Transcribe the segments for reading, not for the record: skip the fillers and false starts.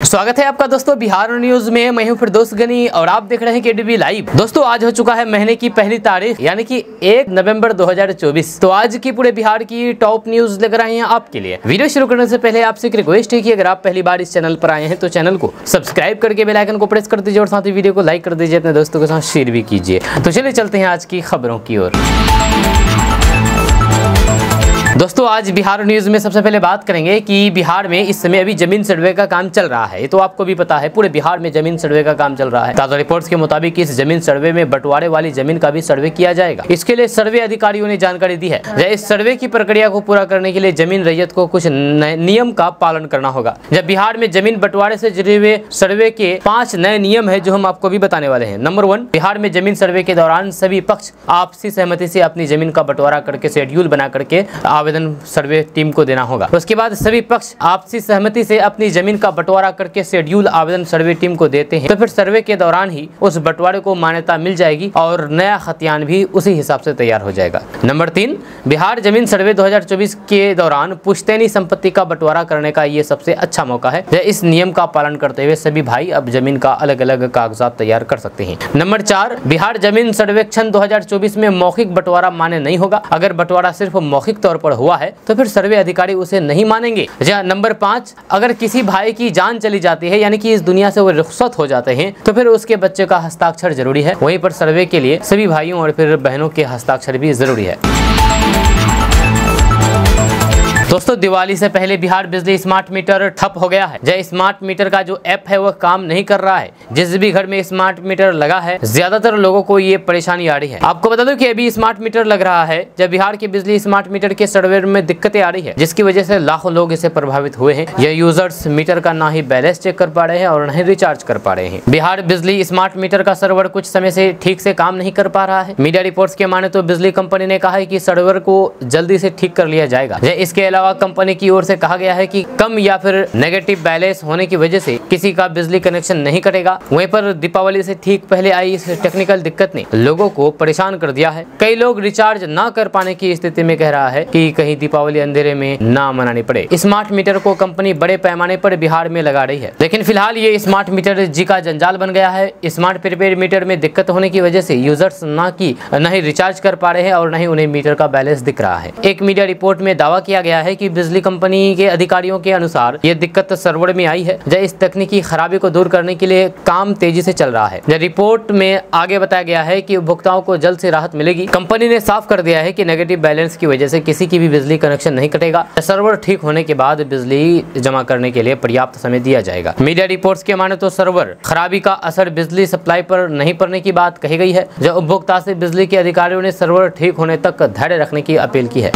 स्वागत है आपका दोस्तों बिहार न्यूज में। मैं हूं फिरदौस गनी और आप देख रहे हैं केडीबी लाइव। दोस्तों आज हो चुका है महीने की पहली तारीख यानी कि 1 नवंबर 2024। तो आज की पूरे बिहार की टॉप न्यूज लेकर आए हैं आपके लिए। वीडियो शुरू करने से पहले आपसे एक रिक्वेस्ट है कि अगर आप पहली बार इस चैनल पर आए हैं तो चैनल को सब्सक्राइब करके बेल आइकन को प्रेस कर दीजिए और साथ ही वीडियो को लाइक कर दीजिए, अपने दोस्तों के साथ शेयर भी कीजिए। तो चलिए चलते हैं आज की खबरों की ओर। दोस्तों आज बिहार न्यूज में सबसे पहले बात करेंगे कि बिहार में इस समय अभी जमीन सर्वे का काम चल रहा है। ये तो आपको भी पता है, पूरे बिहार में जमीन सर्वे का काम चल रहा है। ताजा रिपोर्ट्स के मुताबिक इस जमीन सर्वे में बंटवारे वाली जमीन का भी सर्वे किया जाएगा। इसके लिए सर्वे अधिकारियों ने जानकारी दी है। इस सर्वे की प्रक्रिया को पूरा करने के लिए जमीन रैयत को कुछ नियम का पालन करना होगा। जब बिहार में जमीन बंटवारे से जुड़े हुए सर्वे के 5 नए नियम है जो हम आपको भी बताने वाले हैं। नंबर 1, बिहार में जमीन सर्वे के दौरान सभी पक्ष आपसी सहमति से अपनी जमीन का बंटवारा करके शेड्यूल बना करके आवेदन सर्वे टीम को देना होगा। उसके बाद सभी पक्ष आपसी सहमति से अपनी जमीन का बंटवारा करके शेड्यूल आवेदन सर्वे टीम को देते हैं तो फिर सर्वे के दौरान ही उस बंटवारे को मान्यता मिल जाएगी और नया खतियान भी उसी हिसाब से तैयार हो जाएगा। नंबर 3, बिहार जमीन सर्वे 2024 के दौरान पुश्तैनी संपत्ति का बंटवारा करने का ये सबसे अच्छा मौका है। इस नियम का पालन करते हुए सभी भाई अब जमीन का अलग अलग कागजात तैयार कर सकते हैं। नंबर 4, बिहार जमीन सर्वेक्षण 2024 में मौखिक बंटवारा मान्य नहीं होगा। अगर बंटवारा सिर्फ मौखिक तौर पर हुआ है तो फिर सर्वे अधिकारी उसे नहीं मानेंगे। नंबर 5, अगर किसी भाई की जान चली जाती है यानी कि इस दुनिया से वो रुखसत हो जाते हैं तो फिर उसके बच्चे का हस्ताक्षर जरूरी है। वहीं पर सर्वे के लिए सभी भाइयों और फिर बहनों के हस्ताक्षर भी जरूरी है। दोस्तों दिवाली से पहले बिहार बिजली स्मार्ट मीटर ठप हो गया है। स्मार्ट मीटर का जो ऐप है वह काम नहीं कर रहा है। जिस भी घर में स्मार्ट मीटर लगा है ज्यादातर लोगों को ये परेशानी आ रही है। आपको बता दूं कि अभी स्मार्ट मीटर लग रहा है जब बिहार की बिजली स्मार्ट मीटर के सर्वे में दिक्कतें आ रही है, जिसकी वजह से लाखों लोग इससे प्रभावित हुए हैं। यह यूजर्स मीटर का ना ही बैलेंस चेक कर पा रहे हैं और न ही रिचार्ज कर पा रहे हैं। बिहार बिजली स्मार्ट मीटर का सर्वर कुछ समय से ठीक से काम नहीं कर पा रहा है। मीडिया रिपोर्ट्स के माने तो बिजली कंपनी ने कहा है कि सर्वर को जल्दी से ठीक कर लिया जाएगा। इसके अलावा कंपनी की ओर से कहा गया है कि कम या फिर नेगेटिव बैलेंस होने की वजह से किसी का बिजली कनेक्शन नहीं कटेगा। वहीं पर दीपावली से ठीक पहले आई इस टेक्निकल दिक्कत ने लोगों को परेशान कर दिया है। कई लोग रिचार्ज ना कर पाने की स्थिति में कह रहा है कि कहीं दीपावली अंधेरे में ना मनानी पड़े। स्मार्ट मीटर को कंपनी बड़े पैमाने पर बिहार में लगा रही है, लेकिन फिलहाल ये स्मार्ट मीटर जी का जंजाल बन गया है। स्मार्ट प्रीपेड मीटर में दिक्कत होने की वजह से यूजर्स न ही रिचार्ज कर पा रहे हैं और न ही उन्हें मीटर का बैलेंस दिख रहा है। एक मीडिया रिपोर्ट में दावा किया गया है कि बिजली कंपनी के अधिकारियों के अनुसार यह दिक्कत सर्वर में आई है। इस तकनीकी खराबी को दूर करने के लिए काम तेजी से चल रहा है। रिपोर्ट में आगे बताया गया है कि उपभोक्ताओं को जल्द से राहत मिलेगी। कंपनी ने साफ कर दिया है कि नेगेटिव बैलेंस की वजह से किसी की भी बिजली कनेक्शन नहीं कटेगा। सर्वर ठीक होने के बाद बिजली जमा करने के लिए पर्याप्त समय दिया जाएगा। मीडिया रिपोर्ट्स के माने तो सर्वर खराबी का असर बिजली सप्लाई पर नहीं पड़ने की बात कही गई है। उपभोक्ता से बिजली के अधिकारियों ने सर्वर ठीक होने तक धैर्य रखने की अपील की है।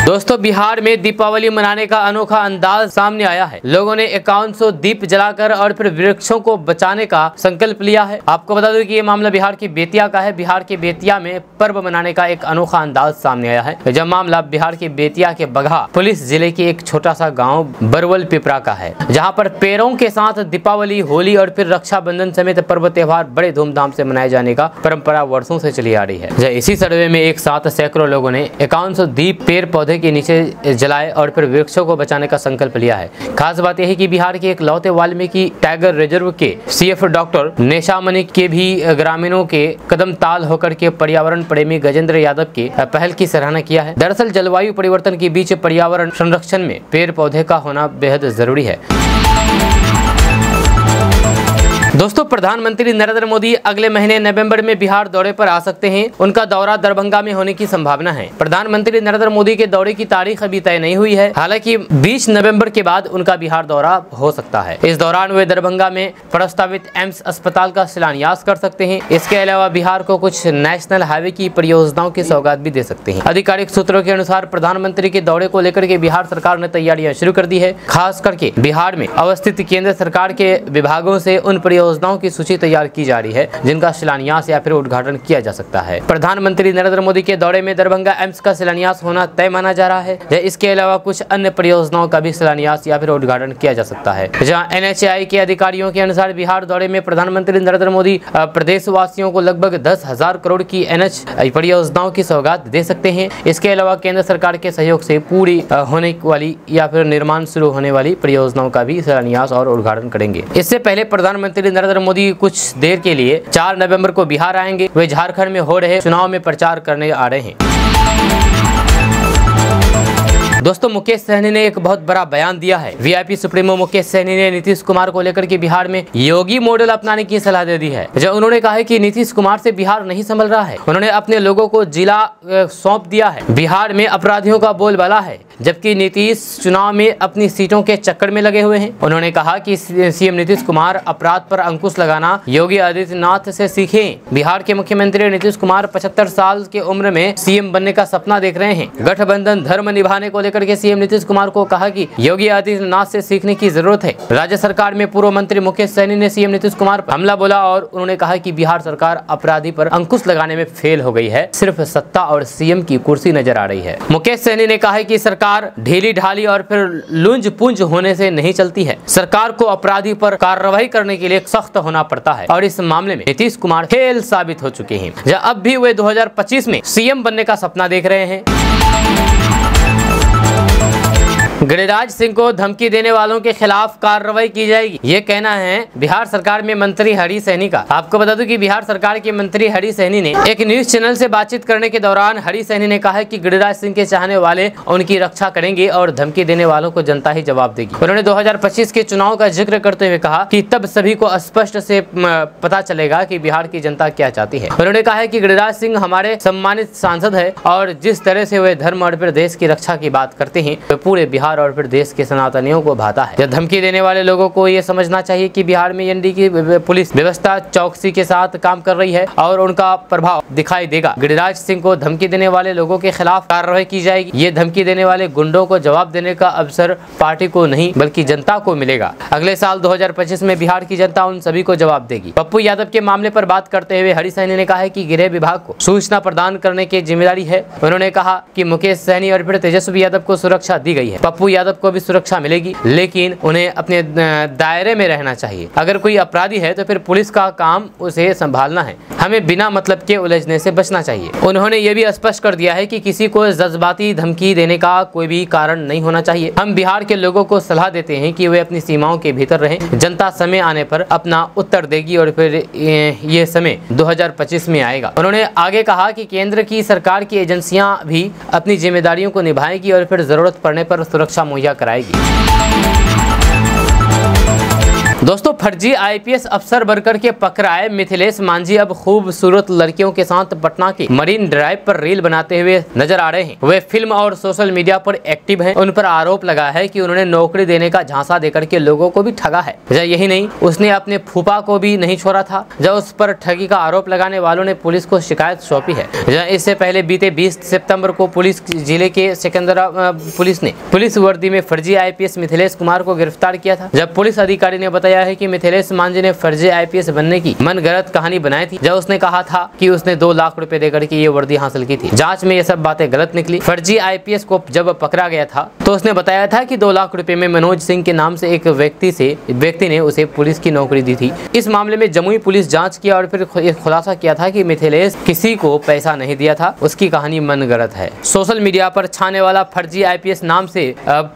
दोस्तों बिहार में दीपावली मनाने का अनोखा अंदाज सामने आया है। लोगों ने 5100 दीप जलाकर और फिर वृक्षों को बचाने का संकल्प लिया है। आपको बता दूं कि ये मामला बिहार की बेतिया का है। बिहार के बेतिया में पर्व मनाने का एक अनोखा अंदाज सामने आया है। जब मामला बिहार के बेतिया के बगहा पुलिस जिले के एक छोटा सा गाँव बरवल पिपरा का है, जहाँ पर पेड़ों के साथ दीपावली, होली और फिर रक्षाबंधन समेत पर्व त्योहार बड़े धूमधाम से मनाए जाने का परंपरा वर्षों से चली आ रही है। इसी सर्वे में एक साथ सैकड़ों लोगों ने 5100 दीप पेड़ पौधे के नीचे जलाए और फिर वृक्षों को बचाने का संकल्प लिया है। खास बात यह है कि बिहार के एक लौते वाल्मीकि टाइगर रिजर्व के सीएफ डॉक्टर नेशामणि के भी ग्रामीणों के कदम ताल होकर के पर्यावरण प्रेमी गजेंद्र यादव के पहल की सराहना किया है। दरअसल जलवायु परिवर्तन के बीच पर्यावरण संरक्षण में पेड़ पौधे का होना बेहद जरूरी है। दोस्तों प्रधानमंत्री नरेंद्र मोदी अगले महीने नवंबर में बिहार दौरे पर आ सकते हैं। उनका दौरा दरभंगा में होने की संभावना है। प्रधानमंत्री नरेंद्र मोदी के दौरे की तारीख अभी तय नहीं हुई है। हालांकि 20 नवंबर के बाद उनका बिहार दौरा हो सकता है। इस दौरान वे दरभंगा में प्रस्तावित एम्स अस्पताल का शिलान्यास कर सकते हैं। इसके अलावा बिहार को कुछ नेशनल हाईवे की परियोजनाओं की सौगात भी दे सकते हैं। आधिकारिक सूत्रों के अनुसार प्रधानमंत्री के दौरे को लेकर के बिहार सरकार ने तैयारियां शुरू कर दी है। खास करके बिहार में अवस्थित केंद्र सरकार के विभागों से उन परियोजनाओं की सूची तैयार की जा रही है जिनका शिलान्यास या फिर उद्घाटन किया जा सकता है। प्रधानमंत्री नरेंद्र मोदी के दौरे में दरभंगा एम्स का शिलान्यास होना तय माना जा रहा है। इसके अलावा कुछ अन्य परियोजनाओं का भी शिलान्यास या फिर उद्घाटन किया जा सकता है। जहां NHAI के अधिकारियों के अनुसार बिहार दौरे में प्रधानमंत्री नरेंद्र मोदी प्रदेशवासियों को लगभग 10,000 करोड़ की NH परियोजनाओं की सौगात दे सकते हैं। इसके अलावा केंद्र सरकार के सहयोग से पूरी होने वाली या फिर निर्माण शुरू होने वाली परियोजनाओं का भी शिलान्यास और उद्घाटन करेंगे। इससे पहले प्रधानमंत्री नरेंद्र मोदी कुछ देर के लिए 4 नवंबर को बिहार आएंगे। वे झारखंड में हो रहे चुनाव में प्रचार करने आ रहे हैं। दोस्तों, मुकेश सहनी ने एक बहुत बड़ा बयान दिया है। VIP सुप्रीमो मुकेश सहनी ने नीतीश कुमार को लेकर के बिहार में योगी मॉडल अपनाने की सलाह दे दी है। जब उन्होंने कहा है कि नीतीश कुमार से बिहार नहीं संभल रहा है। उन्होंने अपने लोगों को जिला सौंप दिया है। बिहार में अपराधियों का बोलबाला है, जबकि नीतीश चुनाव में अपनी सीटों के चक्कर में लगे हुए हैं। उन्होंने कहा कि CM नीतीश कुमार अपराध पर अंकुश लगाना योगी आदित्यनाथ से सीखें। बिहार के मुख्यमंत्री नीतीश कुमार 75 साल की उम्र में CM बनने का सपना देख रहे हैं। गठबंधन धर्म निभाने को करके CM नीतीश कुमार को कहा कि योगी आदित्यनाथ से सीखने की जरूरत है। राज्य सरकार में पूर्व मंत्री मुकेश सहनी ने CM नीतीश कुमार पर हमला बोला और उन्होंने कहा कि बिहार सरकार अपराधी पर अंकुश लगाने में फेल हो गई है। सिर्फ सत्ता और CM की कुर्सी नजर आ रही है। मुकेश सहनी ने कहा कि सरकार ढीली ढाली और फिर लुंज पुंज होने से नहीं चलती है। सरकार को अपराधी पर कार्रवाई करने के लिए सख्त होना पड़ता है और इस मामले में नीतीश कुमार फेल साबित हो चुके हैं। अब भी वे 2025 में CM बनने का सपना देख रहे हैं। गिरिराज सिंह को धमकी देने वालों के खिलाफ कार्रवाई की जाएगी, ये कहना है बिहार सरकार में मंत्री हरि सहनी का। आपको बता दूं कि बिहार सरकार के मंत्री हरि सहनी ने एक न्यूज चैनल से बातचीत करने के दौरान हरि सहनी ने कहा कि गिरिराज सिंह के चाहने वाले उनकी रक्षा करेंगे और धमकी देने वालों को जनता ही जवाब देगी। उन्होंने 2025 के चुनाव का जिक्र करते हुए कहा कि तब सभी को स्पष्ट से पता चलेगा कि बिहार की जनता क्या चाहती है। उन्होंने कहा है कि गिरिराज सिंह हमारे सम्मानित सांसद है और जिस तरह से वे धर्म और फिर देश की रक्षा की बात करते हैं वे पूरे बिहार और फिर देश के सनातनियों को भाता है। धमकी देने वाले लोगों को ये समझना चाहिए कि बिहार में ND की पुलिस व्यवस्था चौकसी के साथ काम कर रही है और उनका प्रभाव दिखाई देगा। गिरिराज सिंह को धमकी देने वाले लोगों के खिलाफ कार्रवाई की जाएगी। ये धमकी देने वाले गुंडों को जवाब देने का अवसर पार्टी को नहीं बल्कि जनता को मिलेगा। अगले साल 2025 में बिहार की जनता उन सभी को जवाब देगी। पप्पू यादव के मामले पर बात करते हुए हरि सहनी ने कहा है कि गृह विभाग को सूचना प्रदान करने की जिम्मेदारी है। उन्होंने कहा कि मुकेश सहनी और फिर तेजस्वी यादव को सुरक्षा दी गई है। पप्पू यादव को भी सुरक्षा मिलेगी, लेकिन उन्हें अपने दायरे में रहना चाहिए। अगर कोई अपराधी है तो फिर पुलिस का काम उसे संभालना है। हमें बिना मतलब के उलझने से बचना चाहिए। उन्होंने ये भी स्पष्ट कर दिया है कि किसी को जज्बाती धमकी देने का कोई भी कारण नहीं होना चाहिए। हम बिहार के लोगों को सलाह देते हैं कि वे अपनी सीमाओं के भीतर रहें। जनता समय आने पर अपना उत्तर देगी और फिर ये समय 2025 में आएगा। उन्होंने आगे कहा कि केंद्र की सरकार की एजेंसियां भी अपनी जिम्मेदारियों को निभाएगी और फिर जरूरत पड़ने पर सुरक्षा मुहैया कराएगी। दोस्तों, फर्जी IPS अफसर बनकर के पकड़ाए मिथिलेश मांझी अब खूबसूरत लड़कियों के साथ पटना की मरीन ड्राइव पर रील बनाते हुए नजर आ रहे हैं। वे फिल्म और सोशल मीडिया पर एक्टिव हैं। उन पर आरोप लगा है कि उन्होंने नौकरी देने का झांसा देकर के लोगों को भी ठगा है। यही नहीं, उसने अपने फूफा को भी नहीं छोड़ा था। जब उस पर ठगी का आरोप लगाने वालों ने पुलिस को शिकायत सौंपी है। इससे पहले बीते 20 सितंबर को पुलिस जिले के सिकंदरा पुलिस ने पुलिस वर्दी में फर्जी IPS मिथिलेश कुमार को गिरफ्तार किया था। जब पुलिस अधिकारी ने बताया है कि मिथिलेश मांझी ने फर्जी IPS बनने की मनगढ़ंत कहानी बनाई थी, जब उसने कहा था कि उसने 2 लाख रुपए देकर के ये वर्दी हासिल की थी। जांच में ये सब बातें गलत निकली। फर्जी IPS को जब पकड़ा गया था तो उसने बताया था कि 2 लाख रुपए में मनोज सिंह के नाम से एक व्यक्ति ने उसे पुलिस की नौकरी दी थी। इस मामले में जमुई पुलिस जाँच किया और फिर खुलासा किया था कि मिथिलेश किसी को पैसा नहीं दिया था, उसकी कहानी मनगढ़ंत है। सोशल मीडिया पर छाने वाला फर्जी IPS नाम से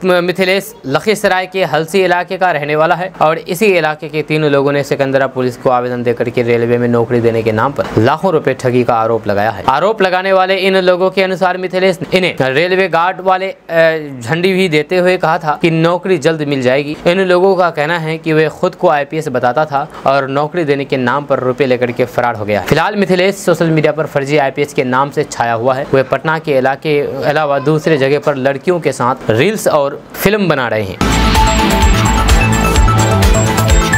मिथिलेश लखीसराय के हलसी इलाके का रहने वाला है और इसी इलाके के 3 लोगों ने सिकंदरा पुलिस को आवेदन देकर के रेलवे में नौकरी देने के नाम पर लाखों रुपए ठगी का आरोप लगाया है। आरोप लगाने वाले इन लोगों के अनुसार मिथिलेश ने इन्हें रेलवे गार्ड वाले झंडी भी देते हुए कहा था कि नौकरी जल्द मिल जाएगी। इन लोगों का कहना है कि वे खुद को IPS बताता था और नौकरी देने के नाम पर रुपए लेकर के फरार हो गया। फिलहाल मिथिलेश सोशल मीडिया पर फर्जी IPS के नाम से छाया हुआ है। वे पटना के इलाके अलावा दूसरे जगह पर लड़कियों के साथ रील्स और फिल्म बना रहे हैं।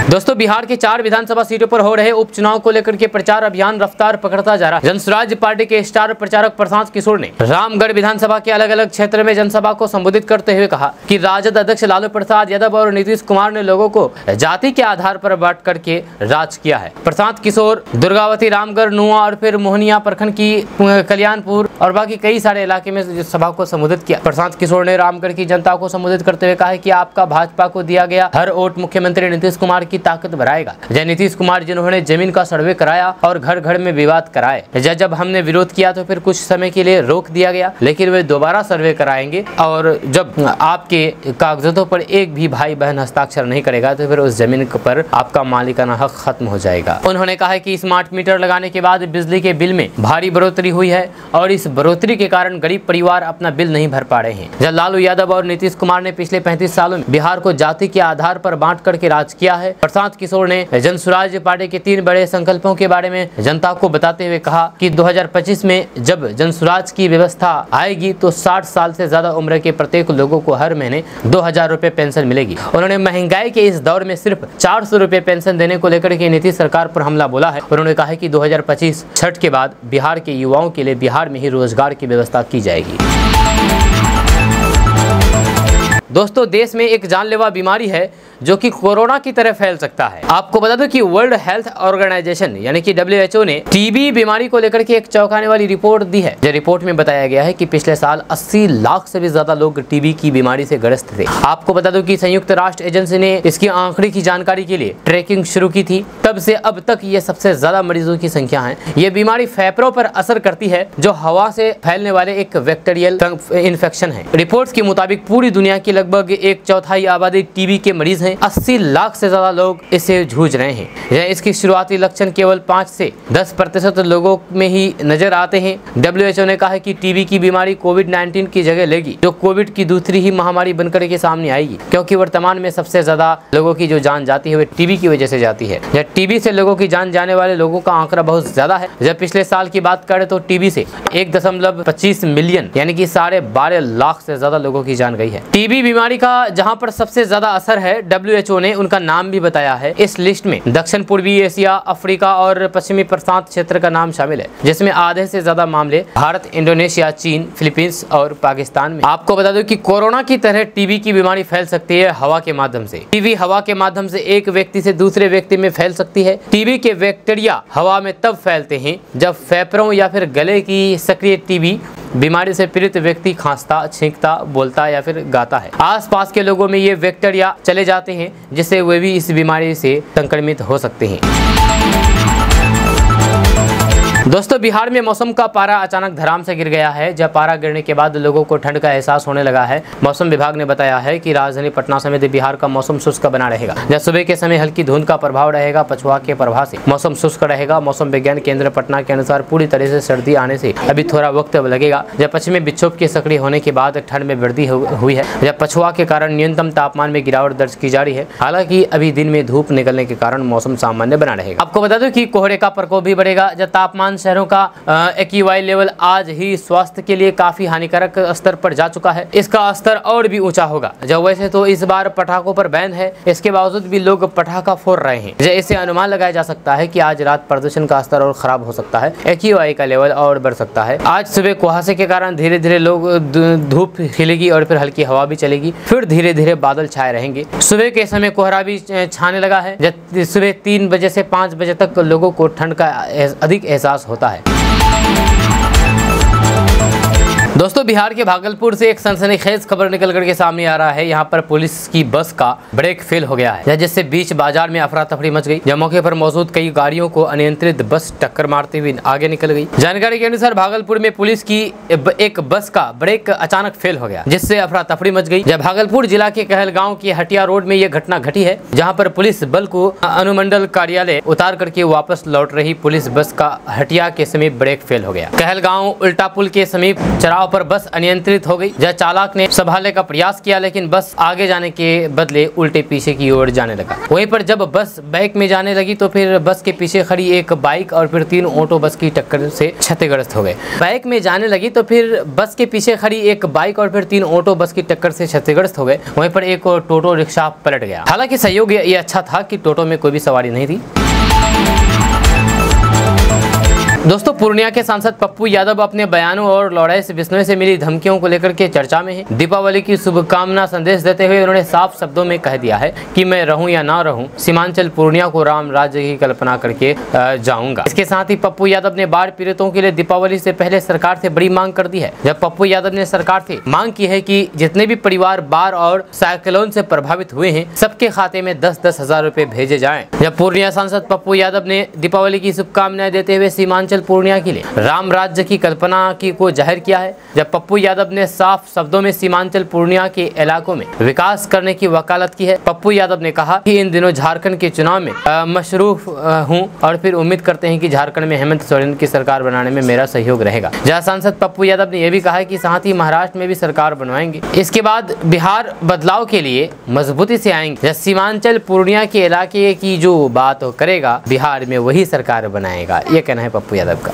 दोस्तों बिहार के 4 विधानसभा सीटों पर हो रहे उपचुनाव को लेकर के प्रचार अभियान रफ्तार पकड़ता जा रहा है। जनसुराज पार्टी के स्टार प्रचारक प्रशांत किशोर ने रामगढ़ विधानसभा के अलग अलग क्षेत्र में जनसभा को संबोधित करते हुए कहा कि राजद अध्यक्ष लालू प्रसाद यादव और नीतीश कुमार ने लोगों को जाति के आधार पर बांट करके राज किया है। प्रशांत किशोर दुर्गावती, रामगढ़, नुआ और फिर मोहनिया प्रखंड की कल्याणपुर और बाकी कई सारे इलाके में सभा को संबोधित किया। प्रशांत किशोर ने रामगढ़ की जनता को संबोधित करते हुए कहा कि आपका भाजपा को दिया गया हर वोट मुख्यमंत्री नीतीश कुमार की ताकत बढ़ाएगा। जय नीतीश कुमार जिन्होंने जमीन का सर्वे कराया और घर घर में विवाद कराए। जब हमने विरोध किया तो फिर कुछ समय के लिए रोक दिया गया, लेकिन वे दोबारा सर्वे कराएंगे और जब आपके कागजातों पर एक भी भाई बहन हस्ताक्षर नहीं करेगा तो फिर उस जमीन पर आपका मालिकाना हक खत्म हो जाएगा। उन्होंने कहा कि स्मार्ट मीटर लगाने के बाद बिजली के बिल में भारी बढ़ोतरी हुई है और इस बढ़ोतरी के कारण गरीब परिवार अपना बिल नहीं भर पा रहे हैं। जब लालू यादव और नीतीश कुमार ने पिछले 35 सालों में बिहार को जाति के आधार पर बांट करके राज किया है। प्रशांत किशोर ने जनसुराज पार्टी के 3 बड़े संकल्पों के बारे में जनता को बताते हुए कहा कि 2025 में जब जनसुराज की व्यवस्था आएगी तो 60 साल से ज्यादा उम्र के प्रत्येक लोगों को हर महीने 2000 रुपए पेंशन मिलेगी। उन्होंने महंगाई के इस दौर में सिर्फ 400 रुपए पेंशन देने को लेकर के नीतीश सरकार पर हमला बोला है। उन्होंने कहा कि 2025 छठ के बाद बिहार के युवाओं के लिए बिहार में ही रोजगार की व्यवस्था की जाएगी। दोस्तों देश में एक जानलेवा बीमारी है जो कि कोरोना की तरह फैल सकता है। आपको बता दो कि वर्ल्ड हेल्थ ऑर्गेनाइजेशन यानी कि WHO ने टीबी बीमारी को लेकर के एक चौंकाने वाली रिपोर्ट दी है। जो रिपोर्ट में बताया गया है कि पिछले साल 80 लाख से भी ज्यादा लोग टीबी की बीमारी से ग्रस्त थे। आपको बता दो कि संयुक्त राष्ट्र एजेंसी ने इसकी आंकड़े की जानकारी के लिए ट्रैकिंग शुरू की थी। तब से अब तक ये सबसे ज्यादा मरीजों की संख्या है। ये बीमारी फेफड़ों पर असर करती है जो हवा से फैलने वाले एक बैक्टीरियल इन्फेक्शन है। रिपोर्ट्स के मुताबिक पूरी दुनिया की लगभग 1/4 आबादी टीबी के मरीज हैं। 80 लाख से ज्यादा लोग इससे जूझ रहे हैं। इसकी शुरुआती लक्षण केवल 5 से 10% लोगों में ही नजर आते हैं। WHO ने कहा है कि टीबी की बीमारी कोविड-19 की जगह लेगी, जो कोविड की दूसरी ही महामारी बनकर के सामने आएगी, क्योंकि वर्तमान में सबसे ज्यादा लोगों की जो जान जाती है वह टीबी की वजह से जाती है। जब टीबी से लोगों की जान जाने वाले लोगों का आंकड़ा बहुत ज्यादा है। जब पिछले साल की बात करें तो टीबी से 1.25 मिलियन यानी कि 12.5 लाख से ज्यादा लोगों की जान गई है। टीबी बीमारी का जहां पर सबसे ज्यादा असर है WHO ने उनका नाम भी बताया है। इस लिस्ट में दक्षिण पूर्वी एशिया, अफ्रीका और पश्चिमी प्रशांत क्षेत्र का नाम शामिल है, जिसमें आधे से ज्यादा मामले भारत, इंडोनेशिया, चीन, फिलीपींस और पाकिस्तान में। आपको बता दो कि कोरोना की तरह टीबी की बीमारी फैल सकती है हवा के माध्यम से। टीबी हवा के माध्यम से एक व्यक्ति से दूसरे व्यक्ति में फैल सकती है। टीबी के बैक्टीरिया हवा में तब फैलते हैं जब फेफड़ों या फिर गले की सक्रिय टीबी बीमारी से पीड़ित व्यक्ति खांसता, छींकता, बोलता या फिर गाता है। आसपास के लोगों में ये बैक्टीरिया चले जाते हैं, जिससे वे भी इस बीमारी से संक्रमित हो सकते हैं। दोस्तों बिहार में मौसम का पारा अचानक धराम से गिर गया है। जब पारा गिरने के बाद लोगों को ठंड का एहसास होने लगा है। मौसम विभाग ने बताया है कि राजधानी पटना समेत बिहार का मौसम शुष्क बना रहेगा। जब सुबह के समय हल्की धुंध का प्रभाव रहेगा, पछुआ के प्रभाव से मौसम शुष्क रहेगा। मौसम विज्ञान केंद्र पटना के अनुसार पूरी तरह से सर्दी आने से अभी थोड़ा वक्त लगेगा। जब पश्चिमी विक्षोभ के सक्रिय होने के बाद ठंड में वृद्धि हुई है। जब पछुआ के कारण न्यूनतम तापमान में गिरावट दर्ज की जा रही है। हालांकि अभी दिन में धूप निकलने के कारण मौसम सामान्य बना रहेगा। आपको बता दो कि कोहरे का प्रकोप भी बढ़ेगा। जब तापमान शहरों का AQI लेवल आज ही स्वास्थ्य के लिए काफी हानिकारक स्तर पर जा चुका है। इसका स्तर और भी ऊंचा होगा। जब वैसे तो इस बार पटाखों पर बैन है, इसके बावजूद भी लोग पटाखा फोड़ रहे हैं। इससे अनुमान लगाया जा सकता है कि आज रात प्रदूषण का स्तर और खराब हो सकता है। AQI का लेवल और बढ़ सकता है। आज सुबह कुहासे के कारण धीरे धीरे लोग धूप खिलेगी और फिर हल्की हवा भी चलेगी। फिर धीरे धीरे बादल छाए रहेंगे। सुबह के समय कोहरा भी छाने लगा है। जब सुबह 3 बजे से 5 बजे तक लोगों को ठंड का अधिक एहसास होता है। दोस्तों बिहार के भागलपुर से एक सनसनीखेज खबर निकल करके सामने आ रहा है। यहाँ पर पुलिस की बस का ब्रेक फेल हो गया है, जिससे बीच बाजार में अफरा तफरी मच गई। जब मौके पर मौजूद कई गाड़ियों को अनियंत्रित बस टक्कर मारते हुए आगे निकल गई। जानकारी के अनुसार भागलपुर में पुलिस की एक बस का ब्रेक अचानक फेल हो गया, जिससे अफरा तफरी मच गई। जब भागलपुर जिला के कहलगांव की हटिया रोड में यह घटना घटी है, जहाँ पर पुलिस बल को अनुमंडल कार्यालय उतार करके वापस लौट रही पुलिस बस का हटिया के समीप ब्रेक फेल हो गया। कहलगांव उल्टा पुल के समीप चराव जहाँ पर बस अनियंत्रित हो गई। जहाँ चालक ने संभालने का प्रयास किया लेकिन बस आगे जाने के बदले उल्टे पीछे की ओर जाने लगा। वहीं पर जब बस बैक में जाने लगी तो फिर बस के पीछे खड़ी एक बाइक और फिर 3 ऑटो बस की टक्कर से क्षतिग्रस्त हो गए। बैक में जाने लगी तो फिर बस के पीछे खड़ी एक बाइक और फिर 3 ऑटो बस की टक्कर से क्षतिग्रस्त हो गए। वहीं पर एक टोटो रिक्शा पलट गया। हालांकि सहयोग ये अच्छा था कि टोटो में कोई भी सवारी नहीं थी। दोस्तों, पूर्णिया के सांसद पप्पू यादव अपने बयानों और लौड़ाई बिश्नोई से मिली धमकियों को लेकर के चर्चा में है। दीपावली की शुभकामना संदेश देते हुए उन्होंने साफ शब्दों में कह दिया है कि मैं रहूं या ना रहूं, सीमांचल पूर्णिया को राम राज्य की कल्पना करके जाऊंगा। इसके साथ ही पप्पू यादव ने बाढ़ पीड़ितों के लिए दीपावली से पहले सरकार से बड़ी मांग कर दी है। जब पप्पू यादव ने सरकार से मांग की है कि जितने भी परिवार बाढ़ और साइक्लोन से प्रभावित हुए हैं सबके खाते में 10-10 हजार रुपए भेजे जाएं। जब पूर्णिया सांसद पप्पू यादव ने दीपावली की शुभकामनाएं देते हुए सीमांचल पूर्णिया के लिए राम राज्य की कल्पना को जाहिर किया है। जब पप्पू यादव ने साफ शब्दों में सीमांचल पूर्णिया के इलाकों में विकास करने की वकालत की है। पप्पू यादव ने कहा कि इन दिनों झारखंड के चुनाव में मशरूफ हूं और फिर उम्मीद करते हैं कि झारखंड में हेमंत सोरेन की सरकार बनाने में मेरा सहयोग रहेगा। जहां सांसद पप्पू यादव ने यह भी कहा कि साथ ही महाराष्ट्र में भी सरकार बनवाएंगे। इसके बाद बिहार बदलाव के लिए मजबूती से आएंगे। सीमांचल पूर्णिया के इलाके की जो बात करेगा बिहार में वही सरकार बनाएगा, ये कहना है पप्पू यादव का।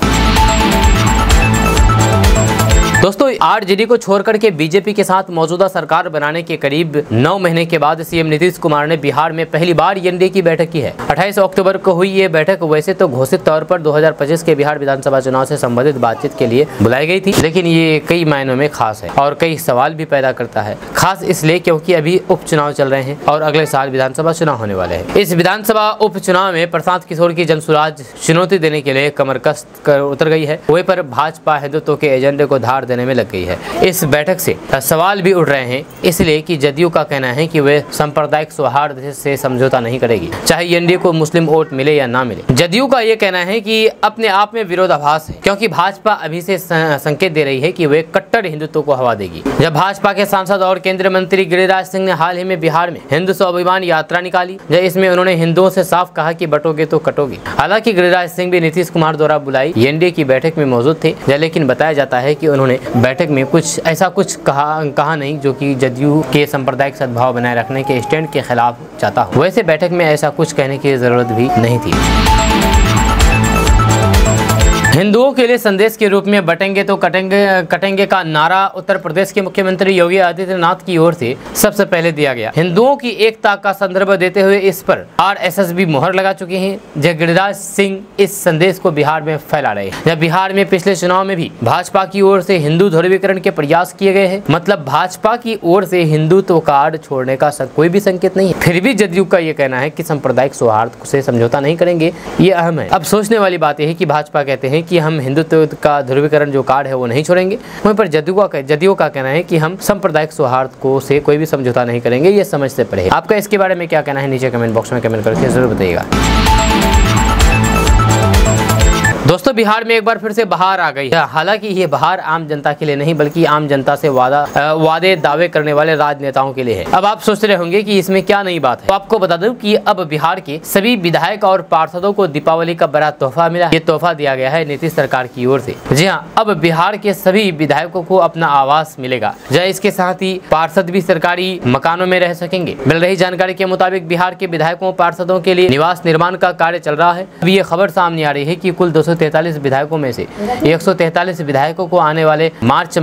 दोस्तों, आरजेडी को छोड़कर के बीजेपी के साथ मौजूदा सरकार बनाने के करीब 9 महीने के बाद सीएम नीतीश कुमार ने बिहार में पहली बार एनडीए की बैठक की है। 28 अक्टूबर को हुई ये बैठक वैसे तो घोषित तौर पर 2025 के बिहार विधानसभा चुनाव से संबंधित बातचीत के लिए बुलाई गई थी, लेकिन ये कई मायनों में खास है और कई सवाल भी पैदा करता है। खास इसलिए क्योंकि अभी उपचुनाव चल रहे हैं और अगले साल विधानसभा चुनाव होने वाले हैं। इस विधानसभा उपचुनाव में प्रशांत किशोर की जनसुराज चुनौती देने के लिए कमर कस कर उतर गई है। वहीं पर भाजपा हिंदुत्व के एजेंडे को धार देने में लग गई है। इस बैठक से सवाल भी उठ रहे हैं, इसलिए कि जदयू का कहना है कि वे सांप्रदायिक सौहार्द से समझौता नहीं करेगी, चाहे एनडीए को मुस्लिम वोट मिले या ना मिले। जदयू का ये कहना है कि अपने आप में विरोधाभास है, क्योंकि भाजपा अभी से संकेत दे रही है कि वे कट्टर हिंदुत्व को हवा देगी। जब भाजपा के सांसद और केंद्रीय मंत्री गिरिराज सिंह ने हाल ही में बिहार में हिंदू स्वाभिमान यात्रा निकाली, इसमें उन्होंने हिंदुओं से साफ कहा कि बटोगे तो कटोगे। हालांकि गिरिराज सिंह भी नीतीश कुमार द्वारा बुलाई एनडीए की बैठक में मौजूद थे, लेकिन बताया जाता है कि उन्होंने बैठक में कुछ कहा नहीं जो कि जदयू के सांप्रदायिक सद्भाव बनाए रखने के स्टैंड के खिलाफ जाता हो। वैसे बैठक में ऐसा कुछ कहने की जरूरत भी नहीं थी। हिंदुओं के लिए संदेश के रूप में बटेंगे तो कटेंगे का नारा उत्तर प्रदेश के मुख्यमंत्री योगी आदित्यनाथ की ओर से सबसे पहले दिया गया। हिंदुओं की एकता का संदर्भ देते हुए इस पर आरएसएस भी मुहर लगा चुके हैं। जब गिरिराज सिंह इस संदेश को बिहार में फैला रहे हैं। जब बिहार में पिछले चुनाव में भी भाजपा की ओर से हिंदू ध्रुवीकरण के प्रयास किए गए हैं, मतलब भाजपा की ओर से हिंदुत्व कार्ड छोड़ने का कोई भी संकेत नहीं है, फिर भी जदयू का ये कहना है कि सांप्रदायिक सौहार्द से समझौता नहीं करेंगे। ये अहम है। अब सोचने वाली बात यह है कि भाजपा कहते हैं कि हम हिंदुत्व का ध्रुवीकरण जो कार्ड है वो नहीं छोड़ेंगे, वहीं पर जदयू का कहना है कि हम सांप्रदायिक सौहार्द को से कोई भी समझौता नहीं करेंगे। ये समझ से परे है। आपका इसके बारे में क्या कहना है नीचे कमेंट बॉक्स में कमेंट करके जरूर बताइएगा। दोस्तों, बिहार में एक बार फिर से बहार आ गई है। हालांकि ये बहार आम जनता के लिए नहीं बल्कि आम जनता से वादे दावे करने वाले राजनेताओं के लिए है। अब आप सोच रहे होंगे कि इसमें क्या नई बात है। तो आपको बता दूं कि अब बिहार के सभी विधायक और पार्षदों को दीपावली का बड़ा तोहफा मिला। ये तोहफा दिया गया है नीतीश सरकार की ओर से। जी हाँ, अब बिहार के सभी विधायकों को अपना आवास मिलेगा। इसके साथ ही पार्षद भी सरकारी मकानों में रह सकेंगे। मिल रही जानकारी के मुताबिक बिहार के विधायकों पार्षदों के लिए निवास निर्माण का कार्य चल रहा है। अब ये खबर सामने आ रही है कि कुल 243 विधायकों में से 143 विधायकों को आने वाले मार्च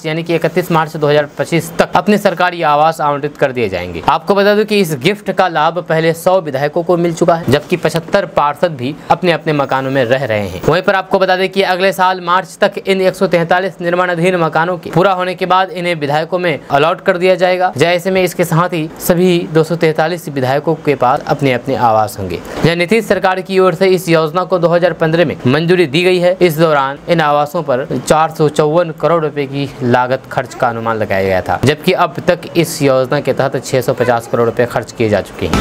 यानी कि 31 मार्च 2025 तक अपने सरकारी आवास आवंटित कर दिए जाएंगे। आपको बता दूं कि इस गिफ्ट का लाभ पहले 100 विधायकों को मिल चुका है, जबकि 75 पार्षद भी अपने अपने मकानों में रह रहे हैं। वहीं पर आपको बता दें कि अगले साल मार्च तक इन 143 निर्माणाधीन मकानों के पूरा होने के बाद इन्हें विधायकों में अलॉट कर दिया जाएगा। ऐसे में इसके साथ ही सभी 243 विधायकों के पास अपने अपने आवास होंगे। नीतीश सरकार की ओर से इस योजना को 2015 में मंजूरी दी गई है। इस दौरान इन आवासों पर 454 करोड़ रुपए की लागत खर्च का अनुमान लगाया गया था, जबकि अब तक इस योजना के तहत 650 करोड़ रुपए खर्च किए जा चुके हैं।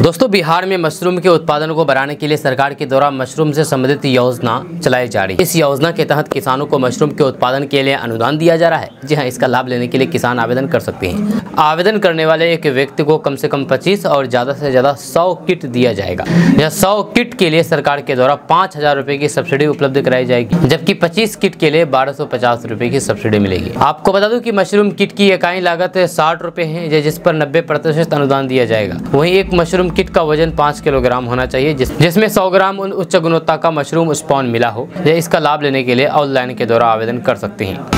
दोस्तों बिहार में मशरूम के उत्पादन को बढ़ाने के लिए सरकार के द्वारा मशरूम से संबंधित योजना चलाई जा रही है। इस योजना के तहत किसानों को मशरूम के उत्पादन के लिए अनुदान दिया जा रहा है। जी हाँ, इसका लाभ लेने के लिए किसान आवेदन कर सकते हैं। आवेदन करने वाले एक व्यक्ति को कम से कम 25 और ज़्यादा से ज़्यादा 100 किट दिया जाएगा। यह 100 किट के लिए सरकार के द्वारा 5,000 रुपये की सब्सिडी उपलब्ध कराई जाएगी, जबकि 25 किट के लिए 1250 रुपये की सब्सिडी मिलेगी। आपको बता दूं कि मशरूम किट की इकाई लागत 60 रुपये है, जिस पर 90% अनुदान दिया जाएगा। वहीं एक मशरूम किट का वजन 5 किलोग्राम होना चाहिए, जिसमें 100 ग्राम उच्च गुणवत्ता का मशरूम स्पॉन मिला हो। इसका लाभ लेने के लिए ऑनलाइन के द्वारा आवेदन कर सकते हैं।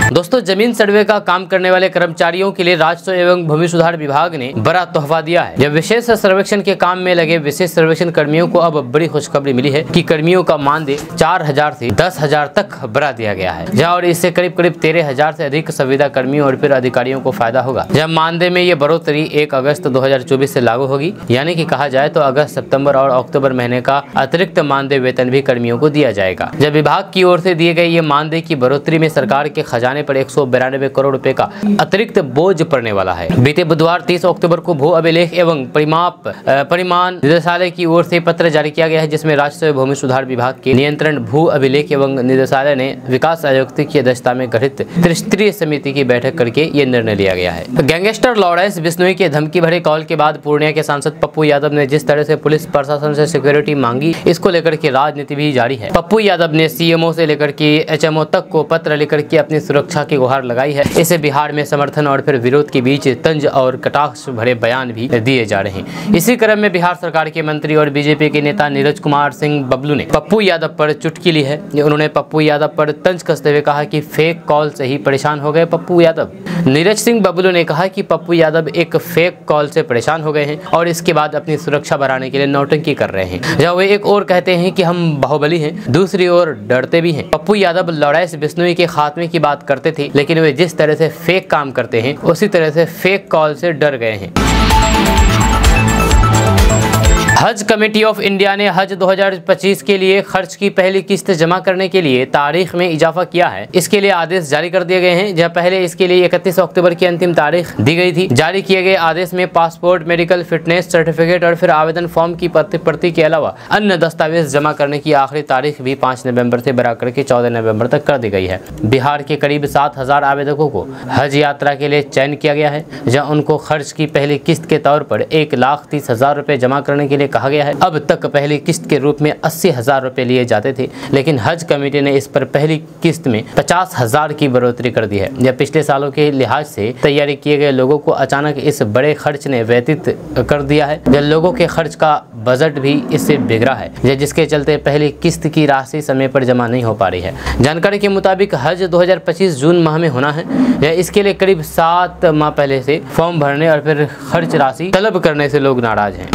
दोस्तों जमीन सर्वे का काम करने वाले कर्मचारियों के लिए राजस्व एवं भूमि सुधार विभाग ने बड़ा तोहफा दिया है। जब विशेष सर्वेक्षण के काम में लगे विशेष सर्वेक्षण कर्मियों को अब बड़ी खुशखबरी मिली है कि कर्मियों का मानदेय 4,000 से 10,000 तक बढ़ा दिया गया है। और इससे करीब 13,000 से अधिक संविदा कर्मियों और फिर अधिकारियों को फायदा होगा। जब मानदेय में ये बढ़ोतरी 1 अगस्त 2024 से लागू होगी, यानी कि कहा जाए तो अगस्त, सितंबर और अक्टूबर महीने का अतिरिक्त मानदेय वेतन भी कर्मियों को दिया जाएगा। जब विभाग की ओर से दिए गए ये मानदेय की बढ़ोतरी में सरकार के खजाने पर 192 करोड़ रुपए का अतिरिक्त बोझ पड़ने वाला है। बीते बुधवार 30 अक्टूबर को भू अभिलेख एवं परिमाण निदेशालय की ओर से पत्र जारी किया गया है, जिसमें राजस्व भूमि सुधार विभाग के नियंत्रण भू अभिलेख एवं निदेशालय ने विकास आयुक्त की अध्यक्षता में गठित त्रिस्तरीय समिति की बैठक करके ये निर्णय लिया गया है। गैंगस्टर लॉरेंस बिश्नोई के धमकी भरे कॉल के बाद पूर्णिया के सांसद पप्पू यादव ने जिस तरह से पुलिस प्रशासन से सिक्योरिटी मांगी, इसको लेकर के राजनीति भी जारी है। पप्पू यादव ने सीएमओ से लेकर के एचएमओ तक को पत्र लेकर के अपनी सुरक्षा की गुहार लगाई है। इसे बिहार में समर्थन और फिर विरोध के बीच तंज और कटाक्ष भरे बयान भी दिए जा रहे हैं। इसी क्रम में बिहार सरकार के मंत्री और बीजेपी के नेता नीरज कुमार सिंह बबलू ने पप्पू यादव पर चुटकी ली है। उन्होंने पप्पू यादव पर तंज कसते हुए कहा कि फेक कॉल से ही परेशान हो गए पप्पू यादव। नीरज सिंह बबलू ने कहा कि पप्पू यादव एक फेक कॉल से परेशान हो गए हैं और इसके बाद अपनी सुरक्षा बढ़ाने के लिए नौटंकी कर रहे हैं। जब वे एक और कहते हैं कि हम बाहुबली हैं, दूसरी ओर डरते भी हैं। पप्पू यादव लॉरेंस बिश्नोई के खात्मे की बात करते थे, लेकिन वे जिस तरह से फेक काम करते हैं उसी तरह से फेक कॉल से डर गए हैं। हज कमेटी ऑफ इंडिया ने हज 2025 के लिए खर्च की पहली किस्त जमा करने के लिए तारीख में इजाफा किया है। इसके लिए आदेश जारी कर दिए गए हैं, जहां पहले इसके लिए 31 अक्टूबर की अंतिम तारीख दी गई थी। जारी किए गए आदेश में पासपोर्ट, मेडिकल फिटनेस सर्टिफिकेट और फिर आवेदन फॉर्म की प्रति के अलावा अन्य दस्तावेज जमा करने की आखिरी तारीख भी 5 नवंबर से बढ़ा करके 14 नवंबर तक कर दी गई है। बिहार के करीब 7,000 आवेदकों को हज यात्रा के लिए चयन किया गया है, जहाँ उनको खर्च की पहली किस्त के तौर पर 1,30,000 रुपये जमा करने के लिए कहा गया है। अब तक पहली किस्त के रूप में 80,000 रुपए लिए जाते थे, लेकिन हज कमेटी ने इस पर पहली किस्त में 50,000 की बढ़ोतरी कर दी है। यह पिछले सालों के लिहाज से तैयारी किए गए लोगों को अचानक इस बड़े खर्च ने व्यतीत कर दिया है। जब लोगों के खर्च का बजट भी इससे बिगड़ा है, जिसके चलते पहली किस्त की राशि समय पर जमा नहीं हो पा रही है। जानकारी के मुताबिक हज 2025 जून माह में होना है। इसके लिए करीब 7 माह पहले से फॉर्म भरने और फिर खर्च राशि तलब करने से लोग नाराज हैं।